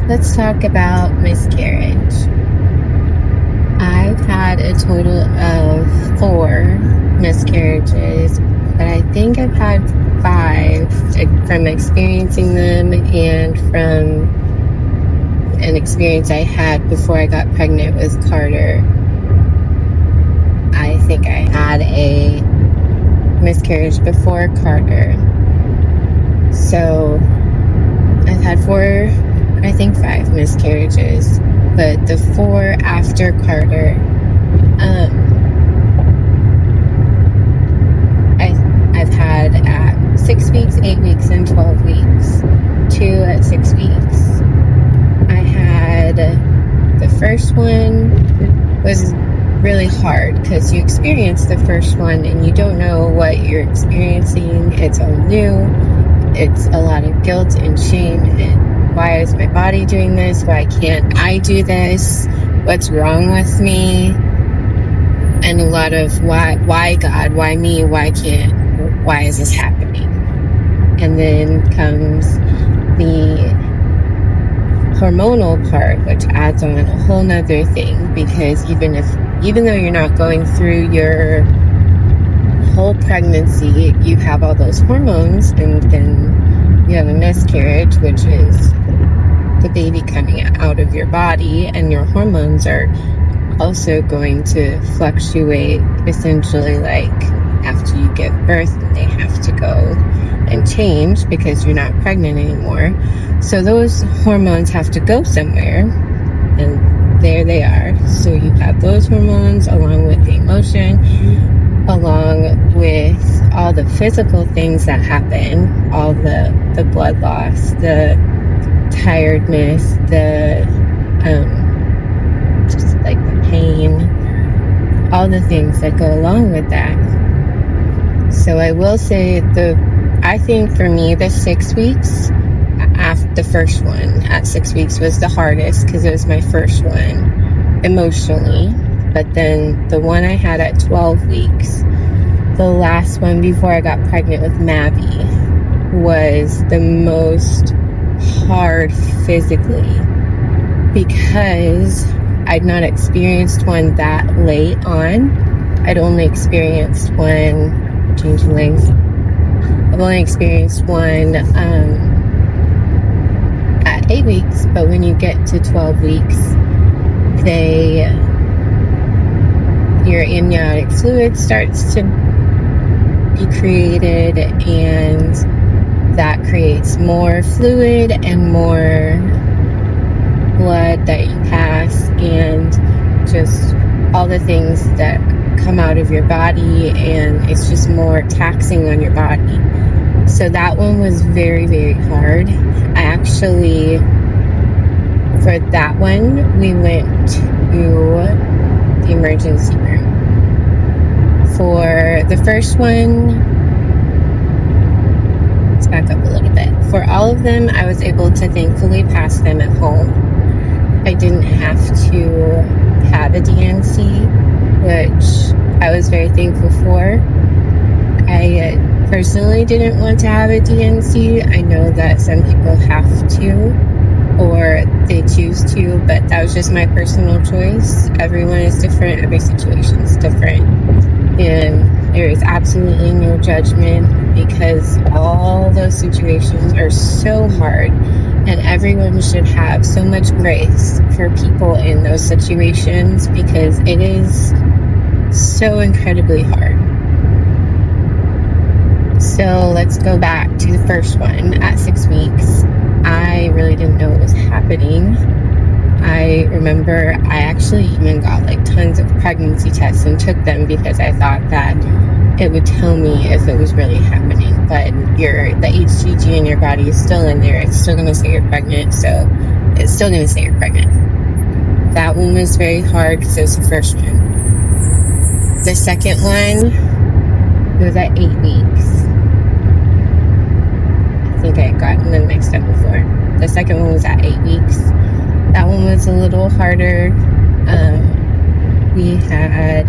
Let's talk about miscarriage. I've had a total of 4 miscarriages, but I think I've had 5 from experiencing them and from an experience I had before I got pregnant with Carter. I think I had a miscarriage before Carter. So I've had 5 miscarriages, but the 4 after Carter, I've had at 6 weeks, 8 weeks, and 12 weeks. 2 at 6 weeks. I had the first one was really hard because you experience the first one and you don't know what you're experiencing. It's all new. It's a lot of guilt and shame and why is my body doing this? Why can't I do this? What's wrong with me? And a lot of why God? Why me? Why is this happening? And then comes the hormonal part, which adds on a whole nother thing, because even though you're not going through your whole pregnancy, you have all those hormones, and then you have a miscarriage, which is the baby coming out of your body, and your hormones are also going to fluctuate, essentially, like after you give birth, and they have to go and change because you're not pregnant anymore. So those hormones have to go somewhere, and there they are. So you have those hormones along with the emotion, along with all the physical things that happen, all the blood loss, the tiredness, the just like the pain, all the things that go along with that. So I will say I think for me the 6 weeks after the first one at 6 weeks was the hardest because it was my first one emotionally. But then the one I had at 12 weeks, the last one before I got pregnant with Maddie, was the most hard physically because I'd not experienced one that late on. I'd only experienced one, changing length. I've only experienced one at 8 weeks, but when you get to 12 weeks, your amniotic fluid starts to be created, and that creates more fluid and more blood that you pass, and just all the things that come out of your body, and it's just more taxing on your body. So that one was very, very hard. I actually, for that one, we went to the emergency room. For the first one, let's back up a little bit. For all of them, I was able to thankfully pass them at home. I didn't have to have a DNC, which I was very thankful for. I personally didn't want to have a DNC. I know that some people have to, or they choose to, but that was just my personal choice. Everyone is different, every situation is different, and there is absolutely no judgment because all those situations are so hard, and everyone should have so much grace for people in those situations because it is so incredibly hard. So let's go back to the first one at 6 weeks. I really didn't know what was happening. I remember I actually even got like tons of pregnancy tests and took them because I thought that it would tell me if it was really happening. But the HCG in your body is still in there. It's still going to say you're pregnant. So it's still going to say you're pregnant. That one was very hard because it was the first one. The second one, it was at 8 weeks. I think I had gotten them mixed up before. The second one was at 8 weeks. That one was a little harder. We had,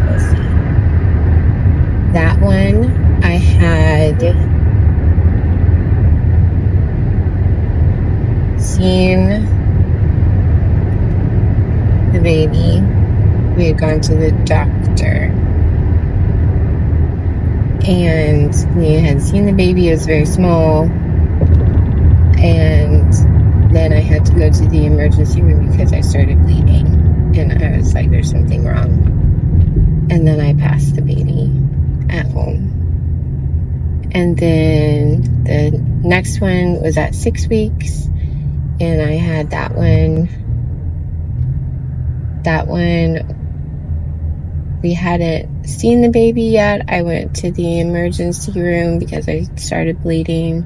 let's see, that one I had seen the baby. We had gone to the doctor. And we had seen the baby. It was very small. And then I had to go to the emergency room because I started bleeding. And I was like, there's something wrong. And then I passed the baby at home. And then the next one was at 6 weeks. And I had that one. We hadn't seen the baby yet. I went to the emergency room because I started bleeding.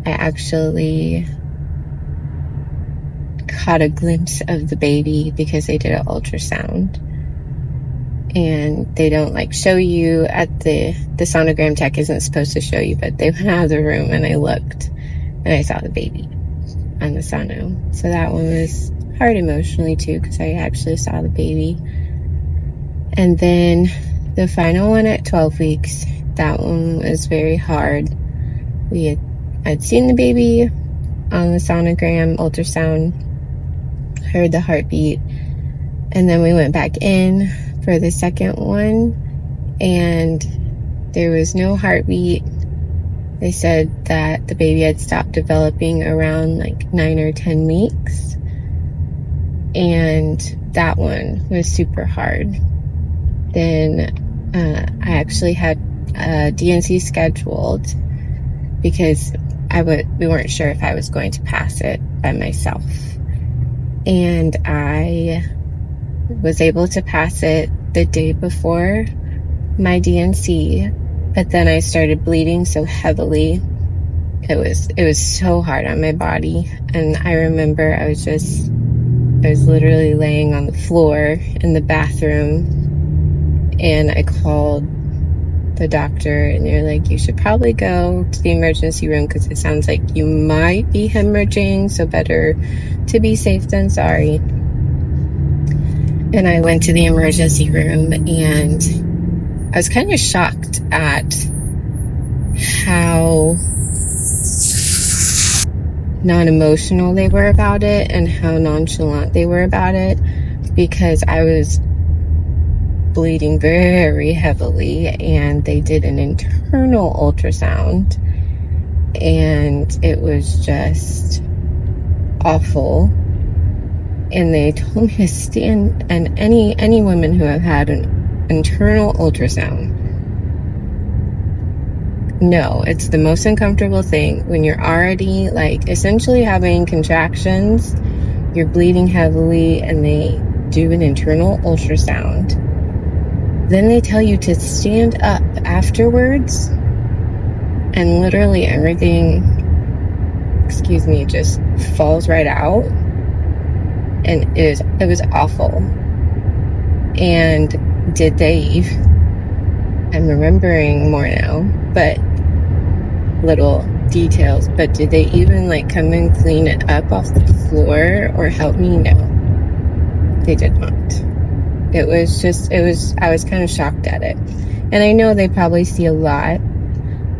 I actually caught a glimpse of the baby because they did an ultrasound. And they don't show you at the sonogram tech isn't supposed to show you, but they went out of the room and I looked and I saw the baby on the sono. So that one was hard emotionally too because I actually saw the baby. And then the final one at 12 weeks, that one was very hard. I'd seen the baby on the sonogram, ultrasound, heard the heartbeat, and then we went back in for the second one, and there was no heartbeat. They said that the baby had stopped developing around 9 or 10 weeks, and that one was super hard. Then I actually had a DNC scheduled because we weren't sure if I was going to pass it by myself. And I was able to pass it the day before my DNC, but then I started bleeding so heavily. It was so hard on my body. And I remember I was literally laying on the floor in the bathroom. And I called the doctor and they're like, you should probably go to the emergency room because it sounds like you might be hemorrhaging, so better to be safe than sorry. And I went to the emergency room and I was kind of shocked at how non-emotional they were about it and how nonchalant they were about it, because I was bleeding very heavily and they did an internal ultrasound and it was just awful. And they told me to stand, and any women who have had an internal ultrasound know it's the most uncomfortable thing when you're already essentially having contractions, you're bleeding heavily, and they do an internal ultrasound. Then they tell you to stand up afterwards, and literally everything, just falls right out. And it was awful. And I'm remembering more now, but little details, but did they even come and clean it up off the floor or help me? No, they did not. I was kind of shocked at it. And I know they probably see a lot,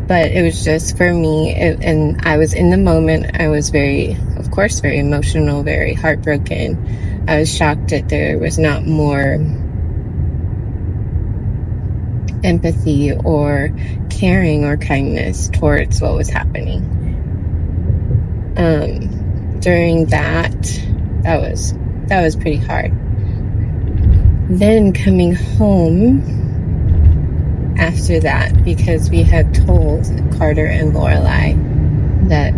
but it was just for me, and I was in the moment. I was of course, very emotional, very heartbroken. I was shocked that there was not more empathy or caring or kindness towards what was happening. During that was pretty hard. Then coming home after that, because we had told Carter and Lorelai that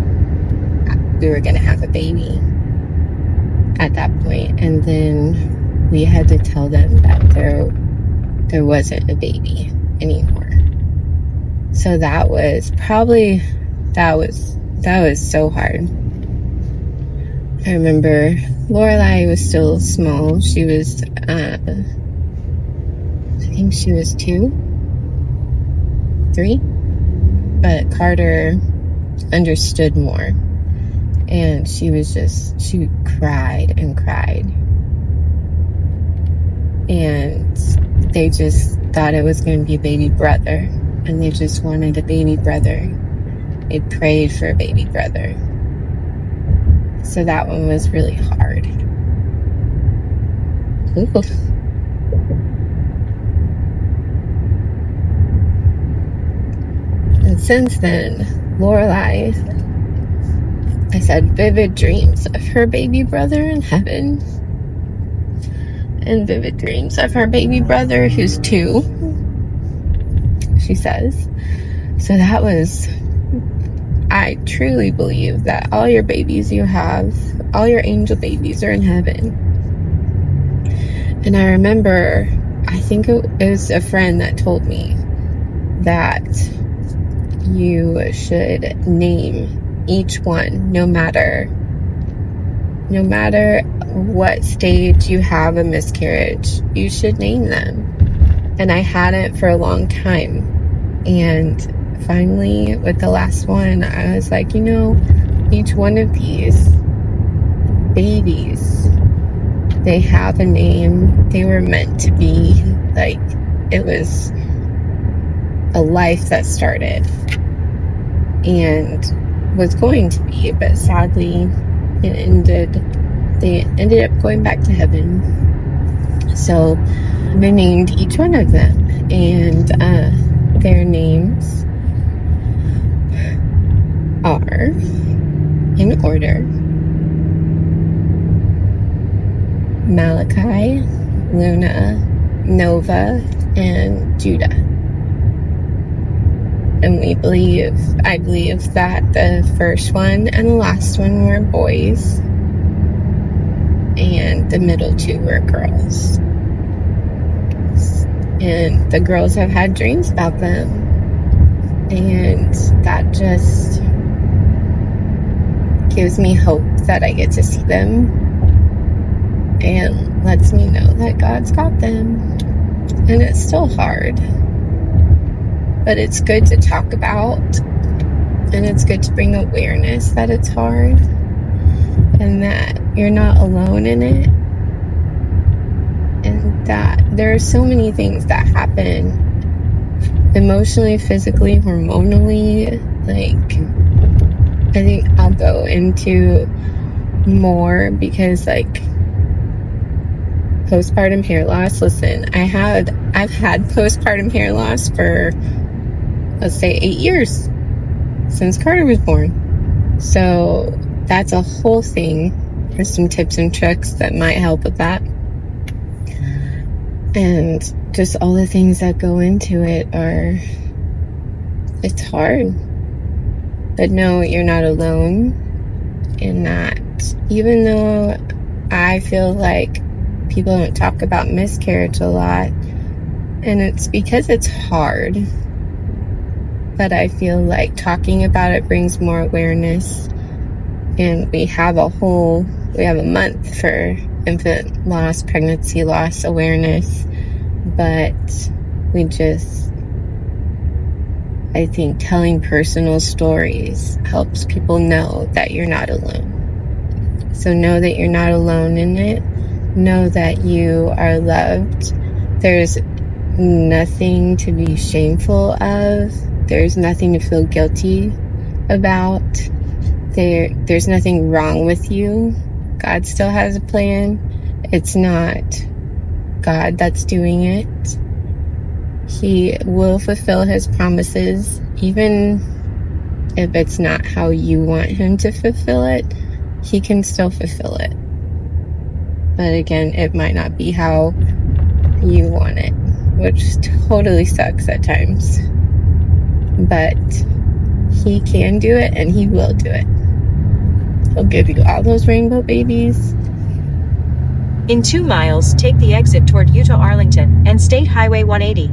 we were going to have a baby at that point, and then we had to tell them that there wasn't a baby anymore. So that was so hard. I remember Lorelai was still small. She was I think she was 2, 3, but Carter understood more, and she cried and cried, and they just thought it was going to be a baby brother, and they just wanted a baby brother. They prayed for a baby brother. So that one was really hard. Ooh. And since then, Lorelai, I said vivid dreams of her baby brother in heaven, and vivid dreams of her baby brother who's 2, she says. So that was, I truly believe that all your babies you have, all your angel babies are in heaven. And I remember, I think it was a friend that told me that you should name each one, no matter what stage you have a miscarriage, you should name them. And I hadn't for a long time. And finally, with the last one, I was like, each one of these babies, they have a name. They were meant to be. Like, it was a life that started and was going to be, but sadly they ended up going back to heaven. So I named each one of them, and their names are in order: Malachi, Luna, Nova, and Judah. And I believe that the first one and the last one were boys, and the middle 2 were girls. And the girls have had dreams about them, and that just gives me hope that I get to see them, and lets me know that God's got them. And it's still hard, but it's good to talk about, and it's good to bring awareness that it's hard and that you're not alone in it, and that there are so many things that happen emotionally, physically, hormonally. Like, I think I'll go into more because, like, postpartum hair loss. Listen, I've had postpartum hair loss for, let's say, 8 years, since Carter was born. So that's a whole thing. There's some tips and tricks that might help with that. And just all the things that go into it it's hard. But no, you're not alone in that. Even though I feel like people don't talk about miscarriage a lot, and it's because it's hard, but I feel like talking about it brings more awareness. And we have a month for infant loss, pregnancy loss awareness, but I think telling personal stories helps people know that you're not alone. So know that you're not alone in it. Know that you are loved. There's nothing to be shameful of. There's nothing to feel guilty about. There's nothing wrong with you. God still has a plan. It's not God that's doing it. He will fulfill his promises, even if it's not how you want him to fulfill it. He can still fulfill it. But again, it might not be how you want it, which totally sucks at times. But he can do it, and he will do it. He'll give you all those rainbow babies. In 2 miles, take the exit toward Utah-Arlington and State Highway 180.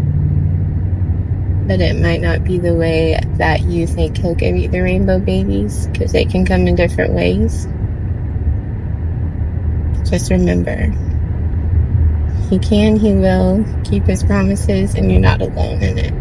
But it might not be the way that you think he'll give you the rainbow babies, because they can come in different ways. Just remember, he will keep his promises, and you're not alone in it.